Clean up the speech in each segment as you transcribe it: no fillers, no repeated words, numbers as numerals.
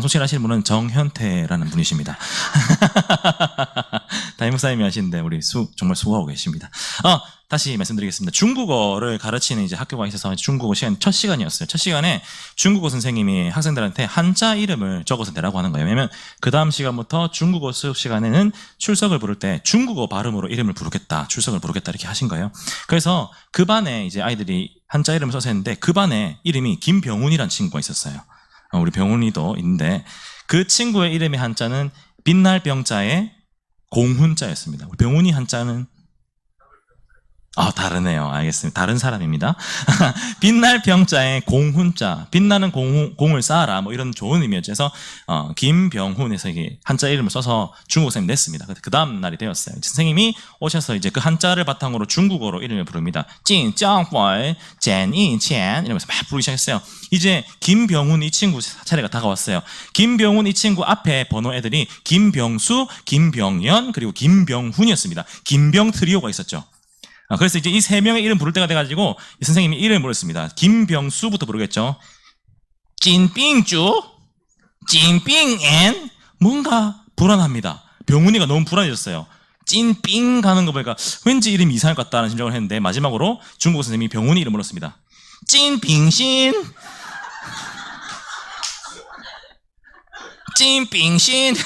방송실 하시는 분은 정현태라는 분이십니다. 담임 목사님이 하시는데 우리 정말 수고하고 계십니다. 다시 말씀드리겠습니다. 중국어를 가르치는 이제 학교가 있어서 중국어 시간 첫 시간이었어요. 첫 시간에 중국어 선생님이 학생들한테 한자 이름을 적어서 내라고 하는 거예요. 왜냐면 그 다음 시간부터 중국어 수업 시간에는 출석을 부를 때 중국어 발음으로 이름을 부르겠다, 출석을 부르겠다 이렇게 하신 거예요. 그래서 그 반에 이제 아이들이 한자 이름을 써서 했는데 그 반에 이름이 김병훈이라는 친구가 있었어요. 우리 병훈이도 있는데 그 친구의 이름의 한자는 빛날 병자의 공훈자였습니다. 우리 병훈이 한자는 다르네요. 알겠습니다. 다른 사람입니다. 빛날 병자의 공훈자, 빛나는 공을 쌓아라, 뭐 이런 좋은 의미였죠. 그래서 김병훈에서 이게 한자 이름을 써서 중국어 선생님 냈습니다. 그 다음 날이 되었어요. 선생님이 오셔서 이제 그 한자를 바탕으로 중국어로 이름을 부릅니다. 찐짱활 젠이첸 이러면서 막 부르기 시작했어요. 이제 김병훈 이 친구 차례가 다가왔어요. 김병훈 이 친구 앞에 번호 애들이 김병수, 김병연 그리고 김병훈이었습니다. 김병 트리오가 있었죠. 그래서 이제 이 세 명의 이름 부를 때가 돼가지고 이 선생님이 이름을 부르습니다. 김병수부터 부르겠죠. 찐빙쭈, 찐빙엔 뭔가 불안합니다. 병훈이가 너무 불안해졌어요. 찐빙 가는 거 보니까 왠지 이름이 이상할 것 같다는 심정을 했는데 마지막으로 중국어 선생님이 병훈이 이름을 불렀습니다. 찐빙신, 찐빙신.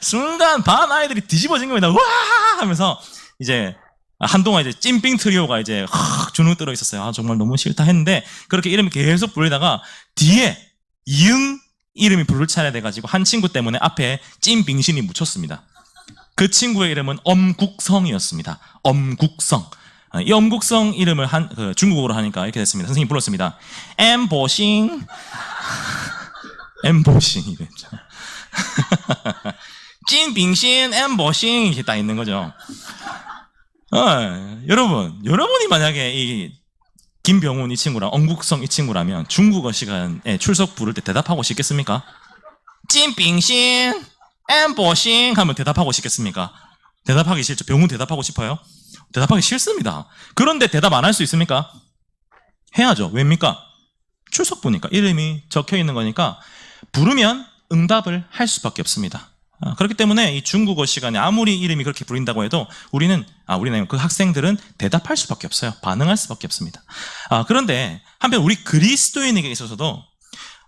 순간 반 아이들이 뒤집어진 겁니다. 와 하면서 이제 한동안 이제 찐빙 트리오가 이제 주눅 들어 있었어요. 정말 너무 싫다 했는데 그렇게 이름이 계속 부르다가 뒤에 이응 이름이 부를 차례 돼가지고 한 친구 때문에 앞에 찐빙신이 묻혔습니다. 그 친구의 이름은 엄국성이었습니다. 엄국성. 이 엄국성 이름을 중국어로 하니까 이렇게 됐습니다. 선생님이 불렀습니다. 엠보싱. 엠보싱이 됐죠. 찐빙신 엠보싱 이렇게 딱 있는 거죠. 여러분이 만약에 이 김병훈 이 친구랑 엄국성 이 친구라면 중국어 시간에 출석 부를 때 대답하고 싶겠습니까? 찐빙신, 엠보싱 하면 대답하고 싶겠습니까? 대답하기 싫죠. 병훈 대답하고 싶어요? 대답하기 싫습니다. 그런데 대답 안 할 수 있습니까? 해야죠. 왜입니까? 출석부니까 이름이 적혀 있는 거니까 부르면 응답을 할 수밖에 없습니다. 그렇기 때문에 이 중국어 시간에 아무리 이름이 그렇게 부른다고 해도 우리는 그 학생들은 대답할 수밖에 없어요. 반응할 수밖에 없습니다. 그런데 한편 우리 그리스도인에게 있어서도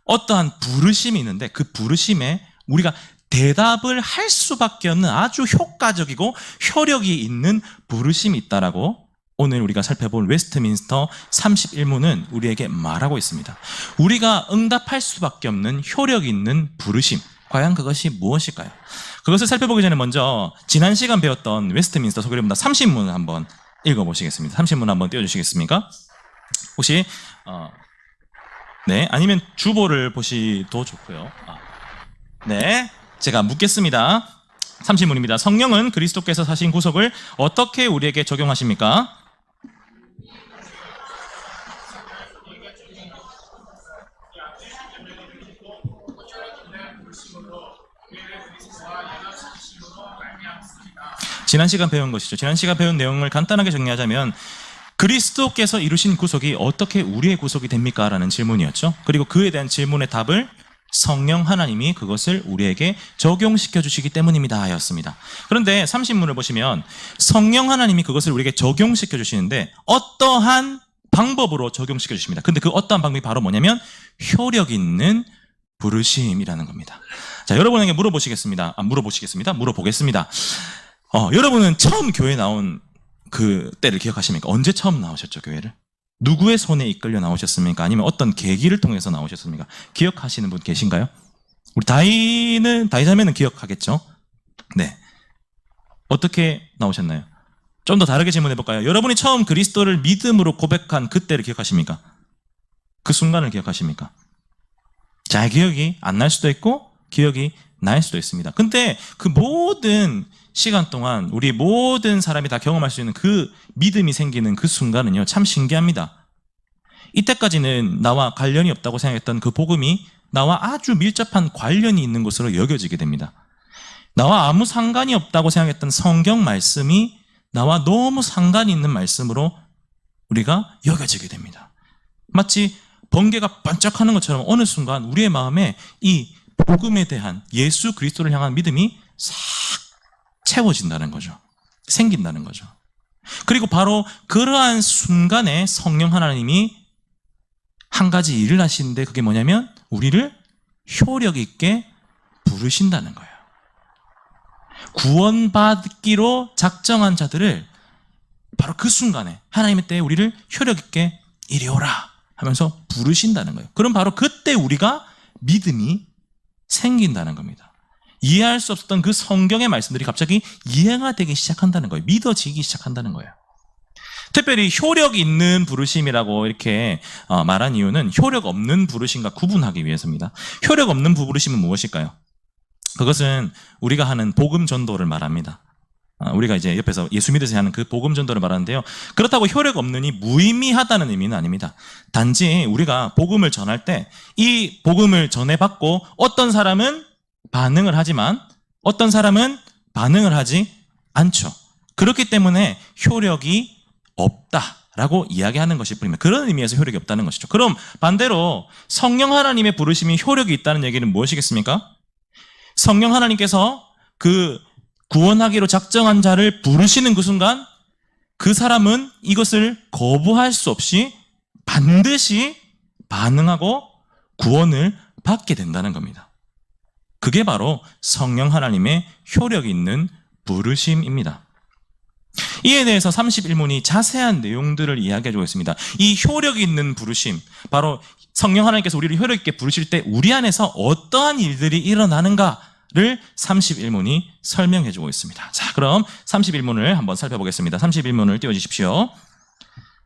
어떠한 부르심이 있는데 그 부르심에 우리가 대답을 할 수밖에 없는 아주 효과적이고 효력이 있는 부르심이 있다라고 오늘 우리가 살펴볼 웨스트민스터 31문은 우리에게 말하고 있습니다. 우리가 응답할 수밖에 없는 효력 있는 부르심, 과연 그것이 무엇일까요? 그것을 살펴보기 전에 먼저 지난 시간 배웠던 웨스트민스터 소개문답 30문을 한번 읽어보시겠습니다. 30문 한번 띄워주시겠습니까? 혹시 네, 아니면 주보를 보시도 좋고요. 네, 제가 묻겠습니다. 30문입니다. 성령은 그리스도께서 사신 구속을 어떻게 우리에게 적용하십니까? 지난 시간 배운 것이죠. 지난 시간 배운 내용을 간단하게 정리하자면 그리스도께서 이루신 구속이 어떻게 우리의 구속이 됩니까? 라는 질문이었죠. 그리고 그에 대한 질문의 답을 성령 하나님이 그것을 우리에게 적용시켜 주시기 때문입니다 하였습니다. 그런데 30문을 보시면 성령 하나님이 그것을 우리에게 적용시켜 주시는데 어떠한 방법으로 적용시켜 주십니다. 근데 그 어떠한 방법이 바로 뭐냐면 효력 있는 부르심이라는 겁니다. 자, 여러분에게 물어보겠습니다. 여러분은 처음 교회 나온 그 때를 기억하십니까? 언제 처음 나오셨죠, 교회를? 누구의 손에 이끌려 나오셨습니까? 아니면 어떤 계기를 통해서 나오셨습니까? 기억하시는 분 계신가요? 우리 다이자매는 기억하겠죠? 네. 어떻게 나오셨나요? 좀 더 다르게 질문해 볼까요? 여러분이 처음 그리스도를 믿음으로 고백한 그때를 기억하십니까? 그 순간을 기억하십니까? 잘 기억이 안 날 수도 있고 기억이 날 수도 있습니다. 근데 그 모든 시간 동안 우리 모든 사람이 다 경험할 수 있는 그 믿음이 생기는 그 순간은요, 참 신기합니다. 이때까지는 나와 관련이 없다고 생각했던 그 복음이 나와 아주 밀접한 관련이 있는 것으로 여겨지게 됩니다. 나와 아무 상관이 없다고 생각했던 성경 말씀이 나와 너무 상관이 있는 말씀으로 우리가 여겨지게 됩니다. 마치 번개가 반짝하는 것처럼 어느 순간 우리의 마음에 이 복음에 대한 예수 그리스도를 향한 믿음이 싹 채워진다는 거죠. 생긴다는 거죠. 그리고 바로 그러한 순간에 성령 하나님이 한 가지 일을 하시는데 그게 뭐냐면 우리를 효력 있게 부르신다는 거예요. 구원받기로 작정한 자들을 바로 그 순간에 하나님의 때에 우리를 효력 있게 이리 오라 하면서 부르신다는 거예요. 그럼 바로 그때 우리가 믿음이 생긴다는 겁니다. 이해할 수 없었던 그 성경의 말씀들이 갑자기 이해가 되기 시작한다는 거예요. 믿어지기 시작한다는 거예요. 특별히 효력 있는 부르심이라고 이렇게 말한 이유는 효력 없는 부르심과 구분하기 위해서입니다. 효력 없는 부르심은 무엇일까요? 그것은 우리가 하는 복음 전도를 말합니다. 우리가 이제 옆에서 예수 믿으세요 하는 그 복음 전도를 말하는데요. 그렇다고 효력 없느니 무의미하다는 의미는 아닙니다. 단지 우리가 복음을 전할 때 이 복음을 전해받고 어떤 사람은 반응을 하지만 어떤 사람은 반응을 하지 않죠. 그렇기 때문에 효력이 없다라고 이야기하는 것일 뿐입니다. 그런 의미에서 효력이 없다는 것이죠. 그럼 반대로 성령 하나님의 부르심이 효력이 있다는 얘기는 무엇이겠습니까? 성령 하나님께서 그 구원하기로 작정한 자를 부르시는 그 순간 그 사람은 이것을 거부할 수 없이 반드시 반응하고 구원을 받게 된다는 겁니다. 그게 바로 성령 하나님의 효력이 있는 부르심입니다. 이에 대해서 31문이 자세한 내용들을 이야기해주고 있습니다. 이 효력이 있는 부르심, 바로 성령 하나님께서 우리를 효력 있게 부르실 때 우리 안에서 어떠한 일들이 일어나는가를 31문이 설명해주고 있습니다. 자, 그럼 31문을 한번 살펴보겠습니다. 31문을 띄워주십시오.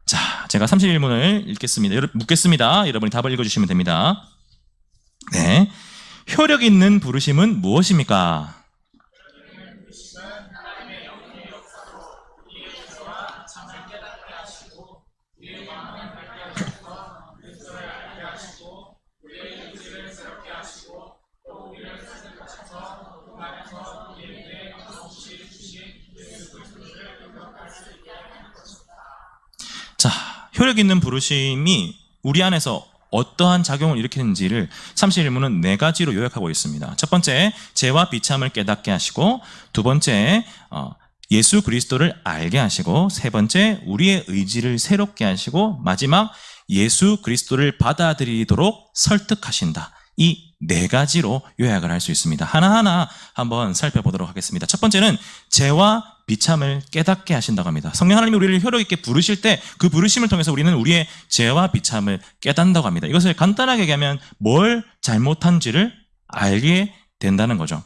자, 제가 31문을 읽겠습니다. 묻겠습니다. 여러분이 답을 읽어주시면 됩니다. 네, 효력 있는 부르심은 무엇입니까? 자, 효력 있는 부르심이 우리 안에서 어떠한 작용을 일으키는지를 31문은 네 가지로 요약하고 있습니다. 첫 번째, 죄와 비참을 깨닫게 하시고, 두 번째, 예수 그리스도를 알게 하시고, 세 번째, 우리의 의지를 새롭게 하시고, 마지막, 예수 그리스도를 받아들이도록 설득하신다. 이 네 가지로 요약을 할 수 있습니다. 하나하나 한번 살펴보도록 하겠습니다. 첫 번째는 죄와 비참을 깨닫게 하신다고 합니다. 성령 하나님이 우리를 효력 있게 부르실 때 그 부르심을 통해서 우리는 우리의 죄와 비참을 깨닫는다고 합니다. 이것을 간단하게 얘기하면 뭘 잘못한지를 알게 된다는 거죠.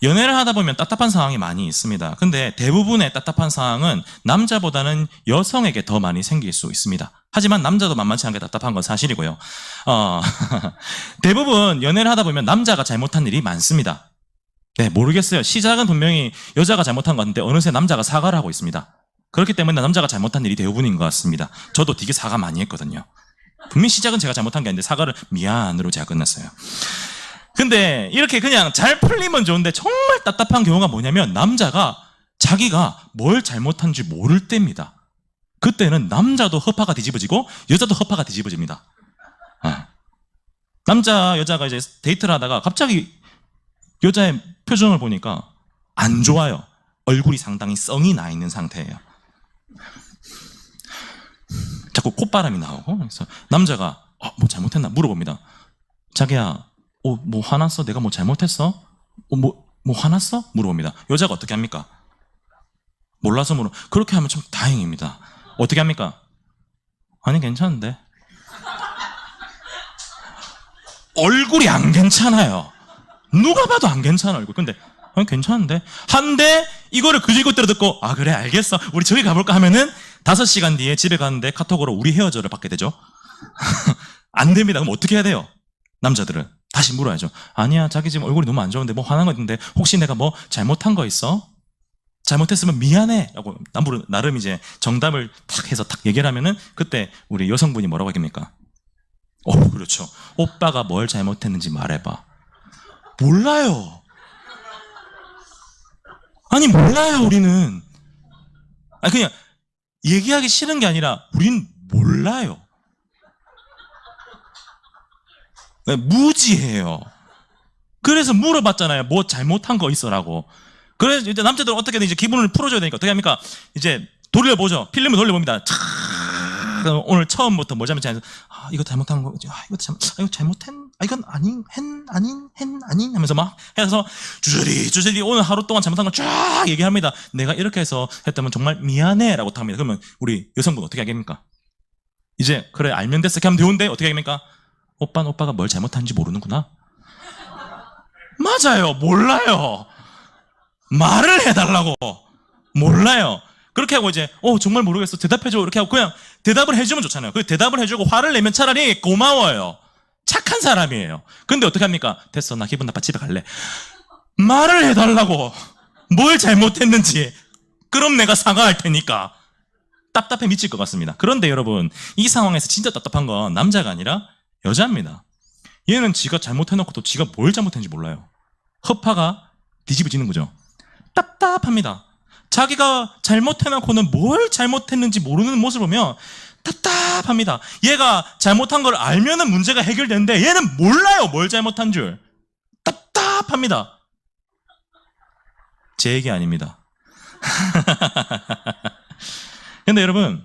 연애를 하다 보면 답답한 상황이 많이 있습니다. 근데 대부분의 답답한 상황은 남자보다는 여성에게 더 많이 생길 수 있습니다. 하지만 남자도 만만치 않게 답답한 건 사실이고요. 대부분 연애를 하다 보면 남자가 잘못한 일이 많습니다. 네, 모르겠어요. 시작은 분명히 여자가 잘못한 것 같은데 어느새 남자가 사과를 하고 있습니다. 그렇기 때문에 남자가 잘못한 일이 대부분인 것 같습니다. 저도 되게 사과 많이 했거든요. 분명히 시작은 제가 잘못한 게 아닌데 사과를 미안으로 제가 끝났어요. 근데 이렇게 그냥 잘 풀리면 좋은데 정말 답답한 경우가 뭐냐면 남자가 자기가 뭘 잘못한지 모를 때입니다. 그때는 남자도 허파가 뒤집어지고 여자도 허파가 뒤집어집니다. 남자 여자가 이제 데이트를 하다가 갑자기 여자의 표정을 보니까 안 좋아요. 얼굴이 상당히 썽이 나 있는 상태예요. 자꾸 콧바람이 나오고, 그래서 남자가 뭐 잘못했나 물어봅니다. 자기야, 뭐 화났어? 내가 뭐 잘못했어? 뭐 화났어? 물어봅니다. 여자가 어떻게 합니까? 몰라서 그렇게 하면 참 다행입니다. 어떻게 합니까? 아니 괜찮은데. 얼굴이 안 괜찮아요. 누가 봐도 안 괜찮아 얼굴. 근데 아니 괜찮은데 한데 이거를 그질것대로 듣고 그래 알겠어 우리 저기 가볼까 하면은 5시간 뒤에 집에 가는데 카톡으로 우리 헤어져를 받게 되죠. 안 됩니다. 그럼 어떻게 해야 돼요? 남자들은 다시 물어야죠. 아니야 자기 지금 얼굴이 너무 안 좋은데 뭐 화난 거 있는데 혹시 내가 뭐 잘못한 거 있어? 잘못했으면 미안해 라고 나름 이제 정답을 탁 해서 탁 얘기를 하면은 그때 우리 여성분이 뭐라고 하겠습니까? 그렇죠. 오빠가 뭘 잘못했는지 말해봐. 몰라요. 아니 몰라요 우리는. 그냥 얘기하기 싫은 게 아니라 우린 몰라요. 무지해요. 그래서 물어봤잖아요. 뭐 잘못한 거 있어라고. 그래서 이제 남자들은 어떻게든 이제 기분을 풀어줘야 되니까 어떻게 합니까? 이제 돌려보죠. 필름을 돌려봅니다. 그럼 오늘 처음부터 뭐 잘못했냐? 이거 잘못한 거, 이거 잘못한, 이건 아닌 하면서 막 해서 주저리 오늘 하루 동안 잘못한 거 쫙 얘기합니다. 내가 이렇게 해서 했다면 정말 미안해라고 합니다. 그러면 우리 여성분 어떻게 하겠습니까? 이제 그래 알면 됐어. 이렇게 하면 되는데 어떻게 하겠습니까? 오빠가 뭘 잘못한지 모르는구나. 맞아요. 몰라요. 말을 해달라고. 몰라요. 그렇게 하고 이제 정말 모르겠어. 대답해줘. 이렇게 하고 그냥 대답을 해주면 좋잖아요. 그 대답을 해주고 화를 내면 차라리 고마워요. 착한 사람이에요. 근데 어떻게 합니까? 됐어. 나 기분 나빠. 집에 갈래. 말을 해달라고. 뭘 잘못했는지. 그럼 내가 사과할 테니까. 답답해 미칠 것 같습니다. 그런데 여러분, 이 상황에서 진짜 답답한 건 남자가 아니라 여자입니다. 얘는 지가 잘못해놓고도 지가 뭘 잘못했는지 몰라요. 허파가 뒤집어지는 거죠. 답답합니다. 자기가 잘못해놓고는 뭘 잘못했는지 모르는 모습을 보면 답답합니다. 얘가 잘못한 걸 알면은 문제가 해결되는데 얘는 몰라요. 뭘 잘못한 줄. 답답합니다. 제 얘기 아닙니다. 근데 여러분,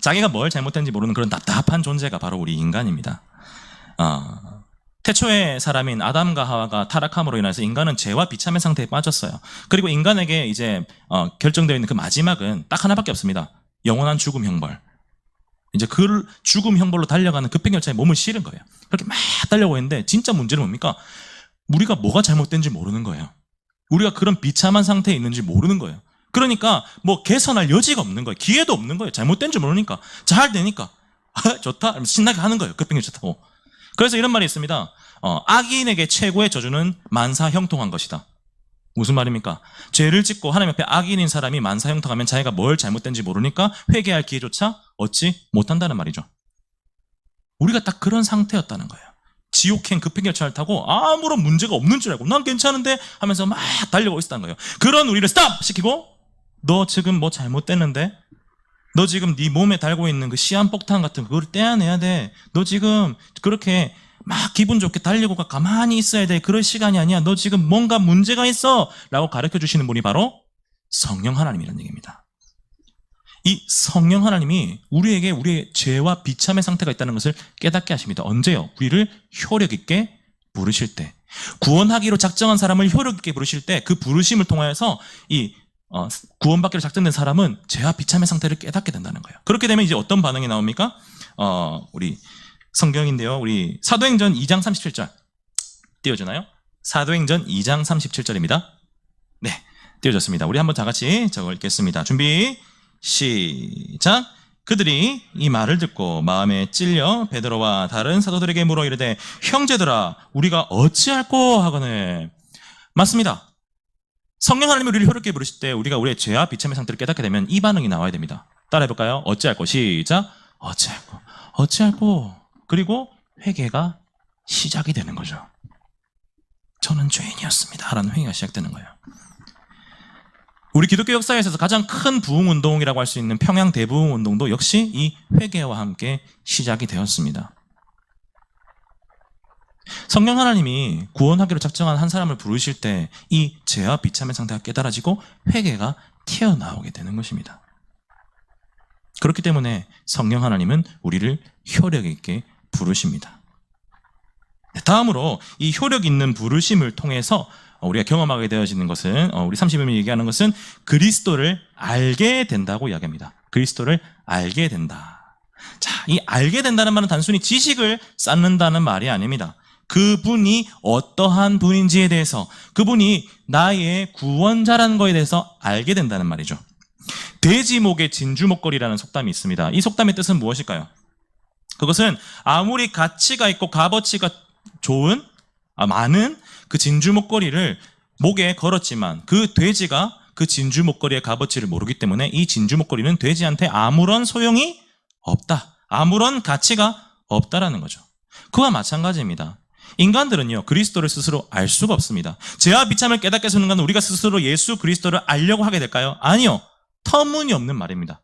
자기가 뭘 잘못했는지 모르는 그런 답답한 존재가 바로 우리 인간입니다. 태초의 사람인 아담과 하와가 타락함으로 인해서 인간은 죄와 비참의 상태에 빠졌어요. 그리고 인간에게 이제 결정되어 있는 그 마지막은 딱 하나밖에 없습니다. 영원한 죽음 형벌. 이제 그 죽음 형벌로 달려가는 급행열차에 몸을 실은 거예요. 그렇게 막 달려오고 있는데 진짜 문제는 뭡니까? 우리가 뭐가 잘못된지 모르는 거예요. 우리가 그런 비참한 상태에 있는지 모르는 거예요. 그러니까 뭐 개선할 여지가 없는 거예요. 기회도 없는 거예요. 잘못된 줄 모르니까. 잘 되니까 좋다 하면서 신나게 하는 거예요. 급행열차 타고. 그래서 이런 말이 있습니다. 악인에게 최고의 저주는 만사형통한 것이다. 무슨 말입니까? 죄를 짓고 하나님 앞에 악인인 사람이 만사형통하면 자기가 뭘 잘못된지 모르니까 회개할 기회조차 얻지 못한다는 말이죠. 우리가 딱 그런 상태였다는 거예요. 지옥행 급행열차를 타고 아무런 문제가 없는 줄 알고 난 괜찮은데 하면서 막 달려오고 있었다는 거예요. 그런 우리를 스탑! 시키고 너 지금 뭐 잘못됐는데? 너 지금 네 몸에 달고 있는 그 시한폭탄 같은 그걸 떼어내야 돼. 너 지금 그렇게 막 기분 좋게 달리고가 가만히 있어야 돼. 그럴 시간이 아니야. 너 지금 뭔가 문제가 있어. 라고 가르쳐 주시는 분이 바로 성령 하나님이라는 얘기입니다. 이 성령 하나님이 우리에게 우리의 죄와 비참의 상태가 있다는 것을 깨닫게 하십니다. 언제요? 우리를 효력 있게 부르실 때. 구원하기로 작정한 사람을 효력 있게 부르실 때 그 부르심을 통하여서 이 구원받기로 작정된 사람은 죄와 비참의 상태를 깨닫게 된다는 거예요. 그렇게 되면 이제 어떤 반응이 나옵니까? 우리 성경인데요. 우리 사도행전 2장 37절 띄워주나요? 사도행전 2장 37절입니다. 네, 띄워졌습니다. 우리 한번 다 같이 적어 읽겠습니다. 준비, 시작. 그들이 이 말을 듣고 마음에 찔려 베드로와 다른 사도들에게 물어 이르되 형제들아 우리가 어찌할꼬 하거늘. 맞습니다. 성령 하나님이 우리를 효롭게 부르실 때 우리가 우리의 죄와 비참의 상태를 깨닫게 되면 이 반응이 나와야 됩니다. 따라해볼까요? 어찌할꼬. 시작. 어찌할꼬. 그리고 회개가 시작이 되는 거죠. 저는 죄인이었습니다 라는 회개가 시작되는 거예요. 우리 기독교 역사에서 가장 큰 부흥운동이라고 할 수 있는 평양 대부흥운동도 역시 이 회개와 함께 시작이 되었습니다. 성령 하나님이 구원하기로 작정한 한 사람을 부르실 때 이 죄와 비참의 상태가 깨달아지고 회개가 튀어나오게 되는 것입니다. 그렇기 때문에 성령 하나님은 우리를 효력 있게 부르십니다. 다음으로 이 효력 있는 부르심을 통해서 우리가 경험하게 되어지는 것은 우리 30일이 얘기하는 것은 그리스도를 알게 된다고 이야기합니다. 그리스도를 알게 된다. 자, 이 알게 된다는 말은 단순히 지식을 쌓는다는 말이 아닙니다. 그분이 어떠한 분인지에 대해서, 그분이 나의 구원자라는 것에 대해서 알게 된다는 말이죠. 돼지목의 진주목걸이라는 속담이 있습니다. 이 속담의 뜻은 무엇일까요? 그것은 아무리 가치가 있고 값어치가 좋은, 많은 그 진주목걸이를 목에 걸었지만 그 돼지가 그 진주목걸이의 값어치를 모르기 때문에 이 진주목걸이는 돼지한테 아무런 소용이 없다. 아무런 가치가 없다라는 거죠. 그와 마찬가지입니다. 인간들은요, 그리스도를 스스로 알 수가 없습니다. 죄와 비참을 깨닫게 하는 순간 우리가 스스로 예수 그리스도를 알려고 하게 될까요? 아니요. 터무니없는 말입니다.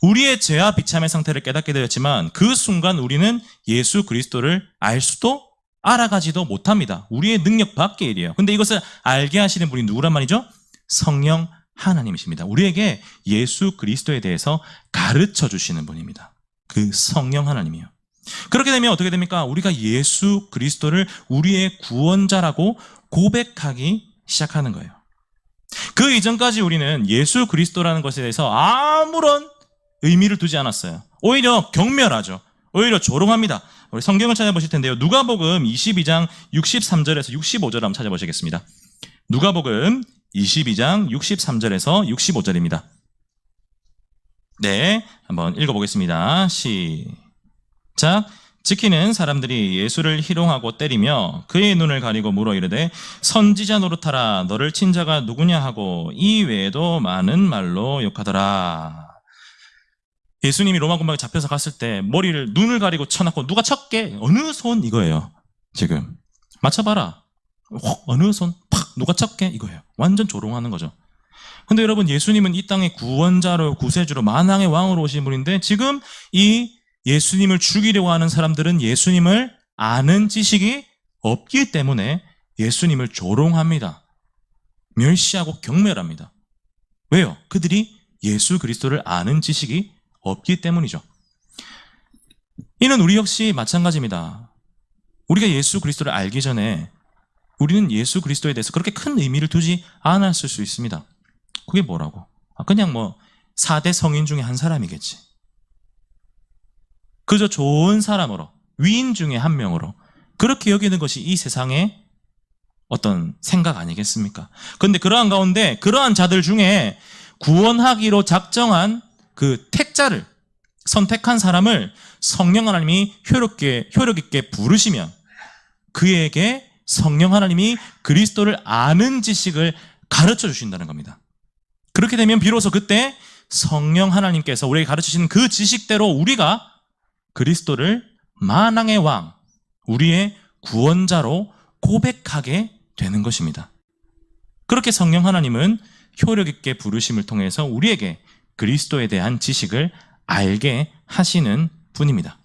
우리의 죄와 비참의 상태를 깨닫게 되었지만 그 순간 우리는 예수 그리스도를 알 수도 알아가지도 못합니다. 우리의 능력 밖의 일이에요. 근데 이것을 알게 하시는 분이 누구란 말이죠? 성령 하나님이십니다. 우리에게 예수 그리스도에 대해서 가르쳐 주시는 분입니다. 그 성령 하나님이요. 그렇게 되면 어떻게 됩니까? 우리가 예수 그리스도를 우리의 구원자라고 고백하기 시작하는 거예요. 그 이전까지 우리는 예수 그리스도라는 것에 대해서 아무런 의미를 두지 않았어요. 오히려 경멸하죠. 오히려 조롱합니다. 우리 성경을 찾아보실 텐데요. 누가복음 22장 63절에서 65절 한번 찾아보시겠습니다. 누가복음 22장 63절에서 65절입니다. 네, 한번 읽어보겠습니다. 시작. 지키는 사람들이 예수를 희롱하고 때리며 그의 눈을 가리고 물어 이르되 선지자 노릇하라 너를 친 자가 누구냐 하고 이 외에도 많은 말로 욕하더라. 예수님이 로마 군방에 잡혀서 갔을 때 머리를 눈을 가리고 쳐놨고 누가 쳤게? 어느 손? 이거예요. 지금 맞춰봐라. 어느 손? 팍 누가 쳤게? 이거예요. 완전 조롱하는 거죠. 근데 여러분 예수님은 이 땅의 구원자로 구세주로 만왕의 왕으로 오신 분인데 지금 이 예수님을 죽이려고 하는 사람들은 예수님을 아는 지식이 없기 때문에 예수님을 조롱합니다. 멸시하고 경멸합니다. 왜요? 그들이 예수 그리스도를 아는 지식이 없기 때문이죠. 이는 우리 역시 마찬가지입니다. 우리가 예수 그리스도를 알기 전에 우리는 예수 그리스도에 대해서 그렇게 큰 의미를 두지 않았을 수 있습니다. 그게 뭐라고? 그냥 4대 성인 중에 한 사람이겠지. 그저 좋은 사람으로, 위인 중에 한 명으로 그렇게 여기는 것이 이 세상의 어떤 생각 아니겠습니까? 그런데 그러한 가운데 그러한 자들 중에 구원하기로 작정한 그 택자를 선택한 사람을 성령 하나님이 효력 있게 부르시면 그에게 성령 하나님이 그리스도를 아는 지식을 가르쳐 주신다는 겁니다. 그렇게 되면 비로소 그때 성령 하나님께서 우리에게 가르쳐 주신 그 지식대로 우리가 그리스도를 만왕의 왕, 우리의 구원자로 고백하게 되는 것입니다. 그렇게 성령 하나님은 효력 있게 부르심을 통해서 우리에게 그리스도에 대한 지식을 알게 하시는 분입니다.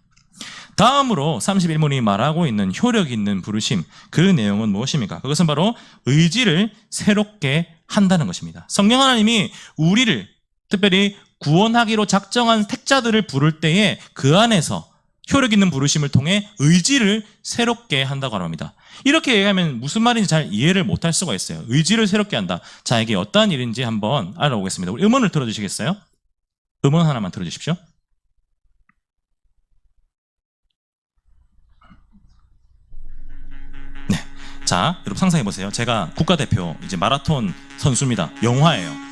다음으로 31문이 말하고 있는 효력 있는 부르심, 그 내용은 무엇입니까? 그것은 바로 의지를 새롭게 한다는 것입니다. 성령 하나님이 우리를 특별히 구원하기로 작정한 택자들을 부를 때에 그 안에서 효력 있는 부르심을 통해 의지를 새롭게 한다고 합니다. 이렇게 얘기하면 무슨 말인지 잘 이해를 못할 수가 있어요. 의지를 새롭게 한다. 자, 이게 어떠한 일인지 한번 알아보겠습니다. 우리 음원을 들어주시겠어요? 음원 하나만 들어주십시오. 네. 자, 여러분 상상해보세요. 제가 국가대표 이제 마라톤 선수입니다. 영화예요.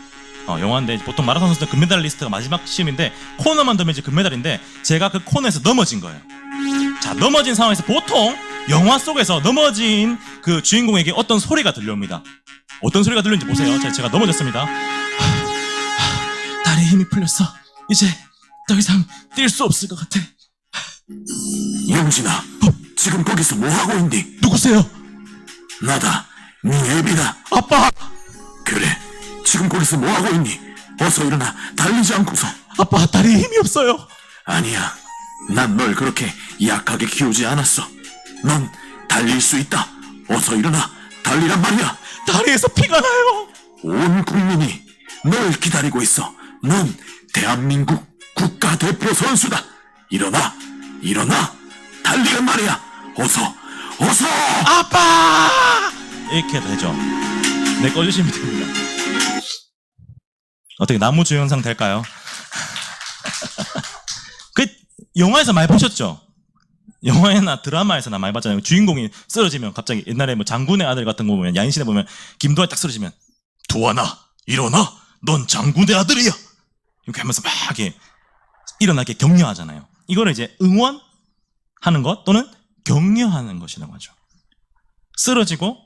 영화인데 보통 마라톤 선수들 금메달리스트가 마지막 시험인데 코너만 더면 이제 금메달인데 제가 그 코너에서 넘어진 거예요. 자, 넘어진 상황에서 보통 영화 속에서 넘어진 그 주인공에게 어떤 소리가 들려옵니다. 어떤 소리가 들리는지 보세요. 제가 넘어졌습니다. 다리에 힘이 풀렸어. 이제 더 이상 뛸 수 없을 것 같아. 영진아, 지금 거기서 뭐하고 있니? 누구세요? 나다, 네 애비다. 아빠! 그래, 지금 거기서 뭐하고 있니? 어서 일어나, 달리지 않고서. 아빠, 다리에 힘이 없어요. 아니야, 난 널 그렇게 약하게 키우지 않았어. 넌 달릴 수 있다. 어서 일어나, 달리란 말이야. 다리에서 피가 나요. 온 국민이 널 기다리고 있어. 넌 대한민국 국가대표 선수다. 일어나, 달리란 말이야. 어서. 아빠! 이렇게 되죠. 네, 꺼주시면 됩니다. 어떻게 나무주 영상 될까요? 그 영화에서 많이 보셨죠? 영화나 드라마에서나 많이 봤잖아요. 주인공이 쓰러지면 갑자기 옛날에 장군의 아들 같은 거 보면 야인시대 보면 김도환이 딱 쓰러지면 도환아 일어나 넌 장군의 아들이야 이렇게 하면서 막 이렇게 일어나게 격려하잖아요. 이거를 이제 응원하는 것 또는 격려하는 것이라고 하죠. 쓰러지고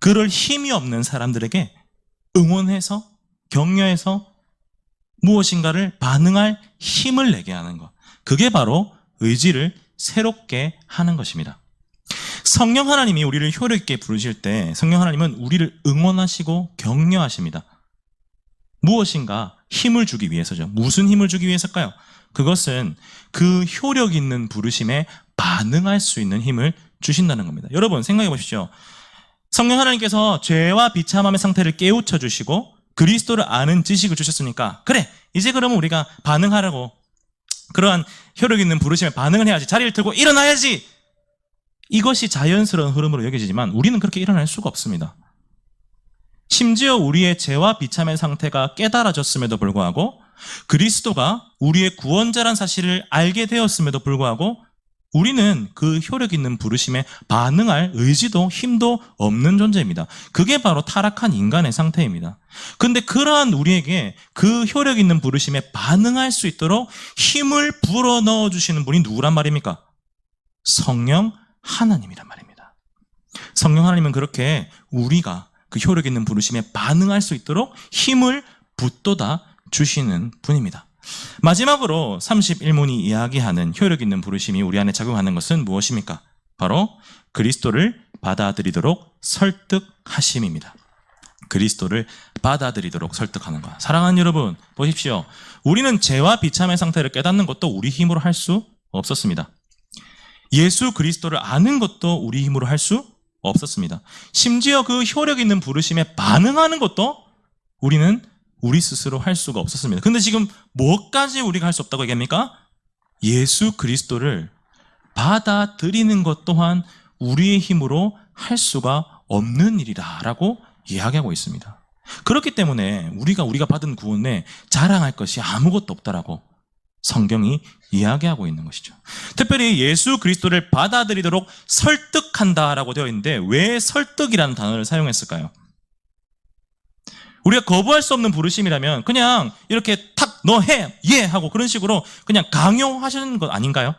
그럴 힘이 없는 사람들에게 응원해서 격려해서 무엇인가를 반응할 힘을 내게 하는 것. 그게 바로 의지를 새롭게 하는 것입니다. 성령 하나님이 우리를 효력 있게 부르실 때 성령 하나님은 우리를 응원하시고 격려하십니다. 무엇인가 힘을 주기 위해서죠. 무슨 힘을 주기 위해서일까요? 그것은 그 효력 있는 부르심에 반응할 수 있는 힘을 주신다는 겁니다. 여러분 생각해 보십시오. 성령 하나님께서 죄와 비참함의 상태를 깨우쳐 주시고 그리스도를 아는 지식을 주셨으니까 그래 이제 그러면 우리가 반응하라고 그러한 효력 있는 부르심에 반응을 해야지. 자리를 들고 일어나야지. 이것이 자연스러운 흐름으로 여겨지지만 우리는 그렇게 일어날 수가 없습니다. 심지어 우리의 죄와 비참의 상태가 깨달아졌음에도 불구하고 그리스도가 우리의 구원자란 사실을 알게 되었음에도 불구하고 우리는 그 효력 있는 부르심에 반응할 의지도 힘도 없는 존재입니다. 그게 바로 타락한 인간의 상태입니다. 근데 그러한 우리에게 그 효력 있는 부르심에 반응할 수 있도록 힘을 불어넣어 주시는 분이 누구란 말입니까? 성령 하나님이란 말입니다. 성령 하나님은 그렇게 우리가 그 효력 있는 부르심에 반응할 수 있도록 힘을 붙돋아 주시는 분입니다. 마지막으로 31문이 이야기하는 효력 있는 부르심이 우리 안에 작용하는 것은 무엇입니까? 바로 그리스도를 받아들이도록 설득하심입니다. 그리스도를 받아들이도록 설득하는 것. 사랑하는 여러분, 보십시오. 우리는 죄와 비참의 상태를 깨닫는 것도 우리 힘으로 할 수 없었습니다. 예수 그리스도를 아는 것도 우리 힘으로 할 수 없었습니다. 심지어 그 효력 있는 부르심에 반응하는 것도 우리는 우리 스스로 할 수가 없었습니다. 근데 지금 뭐까지 우리가 할 수 없다고 얘기합니까? 예수 그리스도를 받아들이는 것 또한 우리의 힘으로 할 수가 없는 일이다라고 이야기하고 있습니다. 그렇기 때문에 우리가 받은 구원에 자랑할 것이 아무것도 없다라고 성경이 이야기하고 있는 것이죠. 특별히 예수 그리스도를 받아들이도록 설득한다라고 되어 있는데 왜 설득이라는 단어를 사용했을까요? 우리가 거부할 수 없는 부르심이라면 그냥 이렇게 탁 너 해, 예 하고 그런 식으로 그냥 강요하시는 것 아닌가요?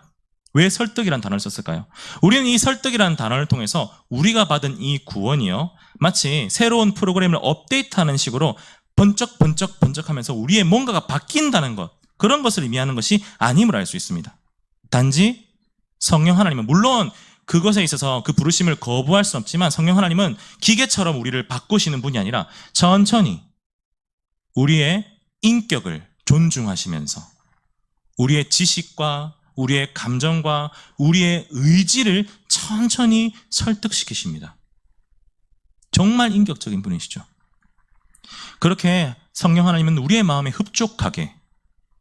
왜 설득이라는 단어를 썼을까요? 우리는 이 설득이라는 단어를 통해서 우리가 받은 이 구원이요 마치 새로운 프로그램을 업데이트하는 식으로 번쩍하면서 우리의 뭔가가 바뀐다는 것, 그런 것을 의미하는 것이 아님을 알 수 있습니다. 단지 성령 하나님은 물론 그것에 있어서 그 부르심을 거부할 수는 없지만 성령 하나님은 기계처럼 우리를 바꾸시는 분이 아니라 천천히 우리의 인격을 존중하시면서 우리의 지식과 우리의 감정과 우리의 의지를 천천히 설득시키십니다. 정말 인격적인 분이시죠. 그렇게 성령 하나님은 우리의 마음에 흡족하게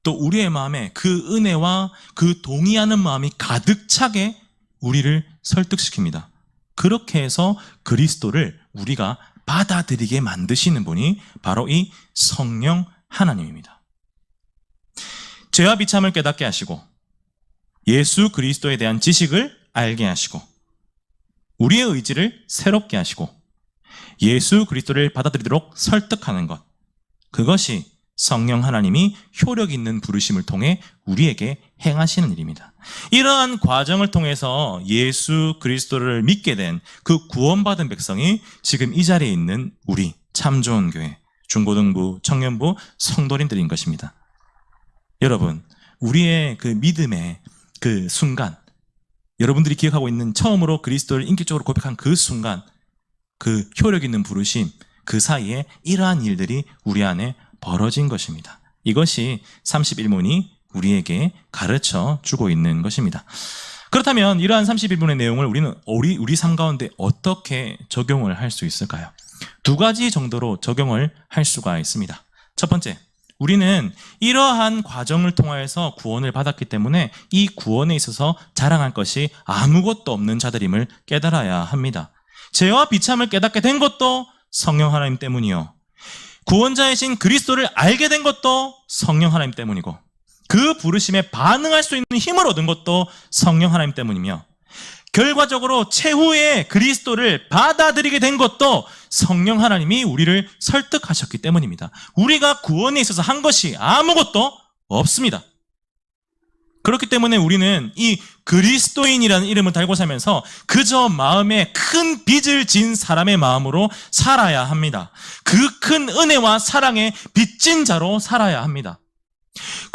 또 우리의 마음에 그 은혜와 그 동의하는 마음이 가득 차게 우리를 설득시킵니다. 그렇게 해서 그리스도를 우리가 받아들이게 만드시는 분이 바로 이 성령 하나님입니다. 죄와 비참을 깨닫게 하시고 예수 그리스도에 대한 지식을 알게 하시고 우리의 의지를 새롭게 하시고 예수 그리스도를 받아들이도록 설득하는 것, 그것이 성령 하나님이 효력 있는 부르심을 통해 우리에게 행하시는 일입니다. 이러한 과정을 통해서 예수 그리스도를 믿게 된 그 구원받은 백성이 지금 이 자리에 있는 우리 참 좋은 교회, 중고등부, 청년부, 성도님들인 것입니다. 여러분, 우리의 그 믿음의 그 순간, 여러분들이 기억하고 있는 처음으로 그리스도를 인격적으로 고백한 그 순간, 그 효력 있는 부르심, 그 사이에 이러한 일들이 우리 안에 벌어진 것입니다. 이것이 31문이 우리에게 가르쳐 주고 있는 것입니다. 그렇다면 이러한 31문의 내용을 우리는 우리 삶 가운데 어떻게 적용을 할 수 있을까요? 두 가지 정도로 적용을 할 수가 있습니다. 첫 번째, 우리는 이러한 과정을 통하여서 구원을 받았기 때문에 이 구원에 있어서 자랑할 것이 아무것도 없는 자들임을 깨달아야 합니다. 죄와 비참을 깨닫게 된 것도 성령 하나님 때문이요, 구원자이신 그리스도를 알게 된 것도 성령 하나님 때문이고, 그 부르심에 반응할 수 있는 힘을 얻은 것도 성령 하나님 때문이며, 결과적으로 최후의 그리스도를 받아들이게 된 것도 성령 하나님이 우리를 설득하셨기 때문입니다. 우리가 구원에 있어서 한 것이 아무것도 없습니다. 그렇기 때문에 우리는 이 그리스도인이라는 이름을 달고 살면서 그저 마음에 큰 빚을 진 사람의 마음으로 살아야 합니다. 그 큰 은혜와 사랑에 빚진 자로 살아야 합니다.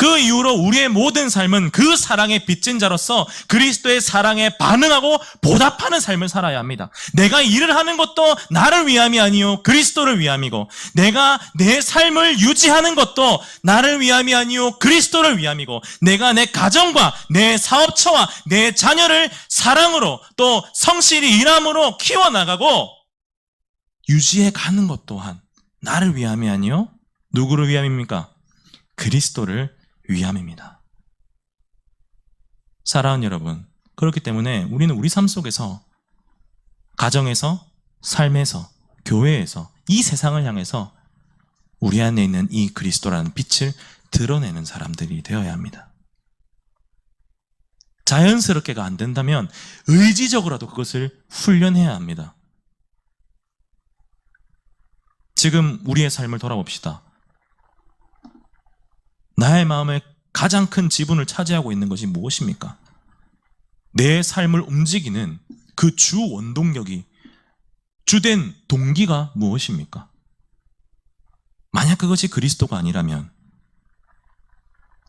그 이후로 우리의 모든 삶은 그 사랑의 빚진 자로서 그리스도의 사랑에 반응하고 보답하는 삶을 살아야 합니다. 내가 일을 하는 것도 나를 위함이 아니요 그리스도를 위함이고, 내가 내 삶을 유지하는 것도 나를 위함이 아니요 그리스도를 위함이고, 내가 내 가정과 내 사업처와 내 자녀를 사랑으로 또 성실히 일함으로 키워나가고 유지해 가는 것 또한 나를 위함이 아니요 누구를 위함입니까? 그리스도를 위함입니다. 사랑하는 여러분, 그렇기 때문에 우리는 우리 삶 속에서, 가정에서, 삶에서, 교회에서, 이 세상을 향해서 우리 안에 있는 이 그리스도라는 빛을 드러내는 사람들이 되어야 합니다. 자연스럽게가 안 된다면 의지적으로라도 그것을 훈련해야 합니다. 지금 우리의 삶을 돌아봅시다. 나의 마음에 가장 큰 지분을 차지하고 있는 것이 무엇입니까? 내 삶을 움직이는 그 주 원동력이, 주된 동기가 무엇입니까? 만약 그것이 그리스도가 아니라면,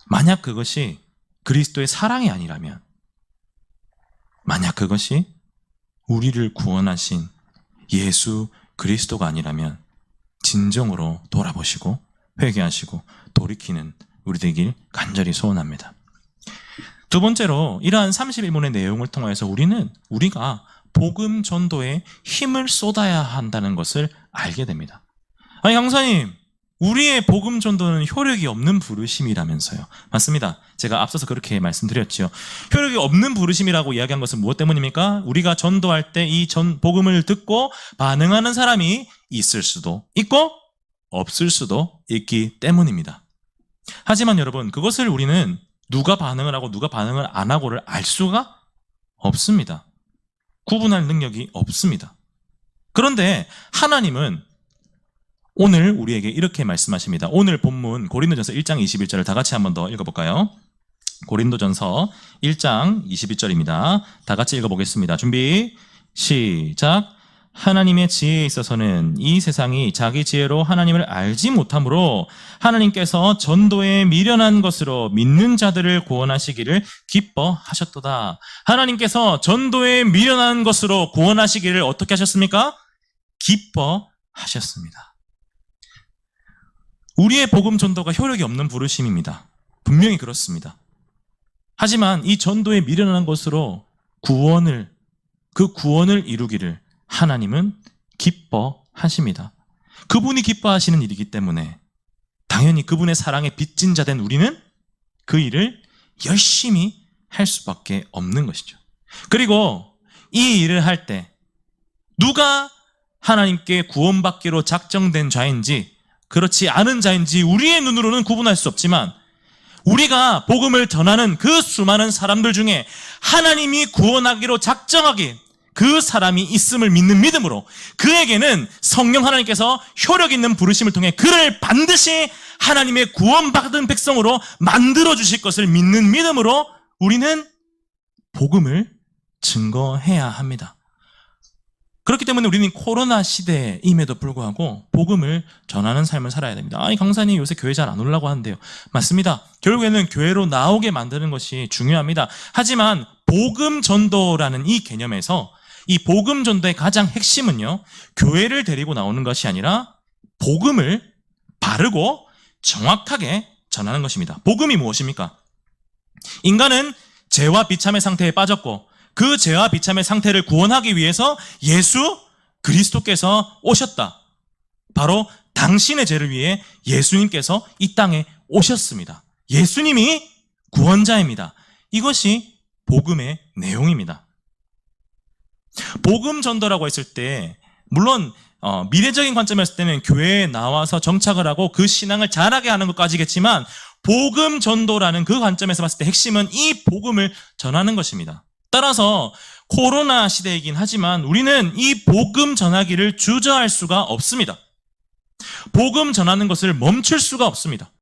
만약 그것이 그리스도의 사랑이 아니라면, 만약 그것이 우리를 구원하신 예수 그리스도가 아니라면 진정으로 돌아보시고 회개하시고 돌이키는 우리 되길 간절히 소원합니다. 두 번째로, 이러한 31문의 내용을 통해서 우리가 복음 전도에 힘을 쏟아야 한다는 것을 알게 됩니다. 아니, 강사님, 우리의 복음 전도는 효력이 없는 부르심이라면서요. 맞습니다. 제가 앞서서 그렇게 말씀드렸죠. 효력이 없는 부르심이라고 이야기한 것은 무엇 때문입니까? 우리가 전도할 때 이 복음을 듣고 반응하는 사람이 있을 수도 있고 없을 수도 있기 때문입니다. 하지만 여러분, 그것을 우리는 누가 반응을 하고 누가 반응을 안 하고를 알 수가 없습니다. 구분할 능력이 없습니다. 그런데 하나님은 오늘 우리에게 이렇게 말씀하십니다. 오늘 본문 고린도전서 1장 21절을 다 같이 한 번 더 읽어볼까요? 고린도전서 1장 21절입니다. 다 같이 읽어보겠습니다. 준비, 시작. 하나님의 지혜에 있어서는 이 세상이 자기 지혜로 하나님을 알지 못하므로 하나님께서 전도에 미련한 것으로 믿는 자들을 구원하시기를 기뻐하셨도다. 하나님께서 전도에 미련한 것으로 구원하시기를 어떻게 하셨습니까? 기뻐하셨습니다. 우리의 복음 전도가 효력이 없는 부르심입니다. 분명히 그렇습니다. 하지만 이 전도에 미련한 것으로 그 구원을 이루기를 하나님은 기뻐하십니다. 그분이 기뻐하시는 일이기 때문에 당연히 그분의 사랑에 빚진 자 된 우리는 그 일을 열심히 할 수밖에 없는 것이죠. 그리고 이 일을 할 때 누가 하나님께 구원받기로 작정된 자인지 그렇지 않은 자인지 우리의 눈으로는 구분할 수 없지만, 우리가 복음을 전하는 그 수많은 사람들 중에 하나님이 구원하기로 작정하기 그 사람이 있음을 믿는 믿음으로, 그에게는 성령 하나님께서 효력 있는 부르심을 통해 그를 반드시 하나님의 구원받은 백성으로 만들어 주실 것을 믿는 믿음으로 우리는 복음을 증거해야 합니다. 그렇기 때문에 우리는 코로나 시대임에도 불구하고 복음을 전하는 삶을 살아야 됩니다. 아니, 강사님 요새 교회 잘 안 오려고 하는데요. 맞습니다. 결국에는 교회로 나오게 만드는 것이 중요합니다. 하지만 복음 전도라는 이 개념에서 이 복음 전도의 가장 핵심은요, 교회를 데리고 나오는 것이 아니라 복음을 바르고 정확하게 전하는 것입니다. 복음이 무엇입니까? 인간은 죄와 비참의 상태에 빠졌고 그 죄와 비참의 상태를 구원하기 위해서 예수 그리스도께서 오셨다. 바로 당신의 죄를 위해 예수님께서 이 땅에 오셨습니다. 예수님이 구원자입니다. 이것이 복음의 내용입니다. 복음 전도라고 했을 때 물론 미래적인 관점에서 때는 교회에 나와서 정착을 하고 그 신앙을 잘하게 하는 것까지겠지만, 복음 전도라는 그 관점에서 봤을 때 핵심은 이 복음을 전하는 것입니다. 따라서 코로나 시대이긴 하지만 우리는 이 복음 전하기를 주저할 수가 없습니다. 복음 전하는 것을 멈출 수가 없습니다.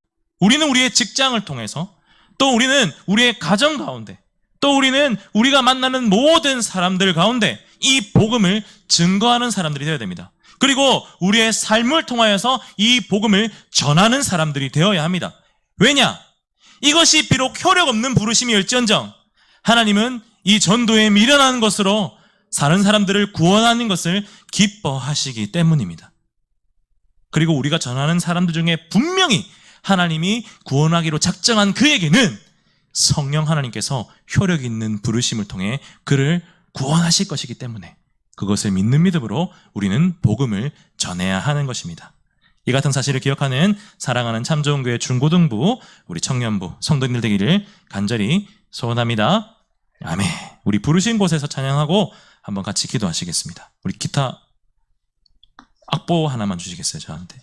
우리는 우리의 직장을 통해서, 또 우리는 우리의 가정 가운데, 또 우리는 우리가 만나는 모든 사람들 가운데 이 복음을 증거하는 사람들이 되어야 됩니다. 그리고 우리의 삶을 통하여서 이 복음을 전하는 사람들이 되어야 합니다. 왜냐? 이것이 비록 효력 없는 부르심이었지언정 하나님은 이 전도에 미련한 것으로 사는 사람들을 구원하는 것을 기뻐하시기 때문입니다. 그리고 우리가 전하는 사람들 중에 분명히 하나님이 구원하기로 작정한 그에게는 성령 하나님께서 효력 있는 부르심을 통해 그를 구원하실 것이기 때문에 그것을 믿는 믿음으로 우리는 복음을 전해야 하는 것입니다. 이 같은 사실을 기억하는 사랑하는 참 좋은 교회 중고등부, 우리 청년부, 성도님들 되기를 간절히 소원합니다. 아멘. 우리 부르신 곳에서 찬양하고 한번 같이 기도하시겠습니다. 우리 기타 악보 하나만 주시겠어요, 저한테?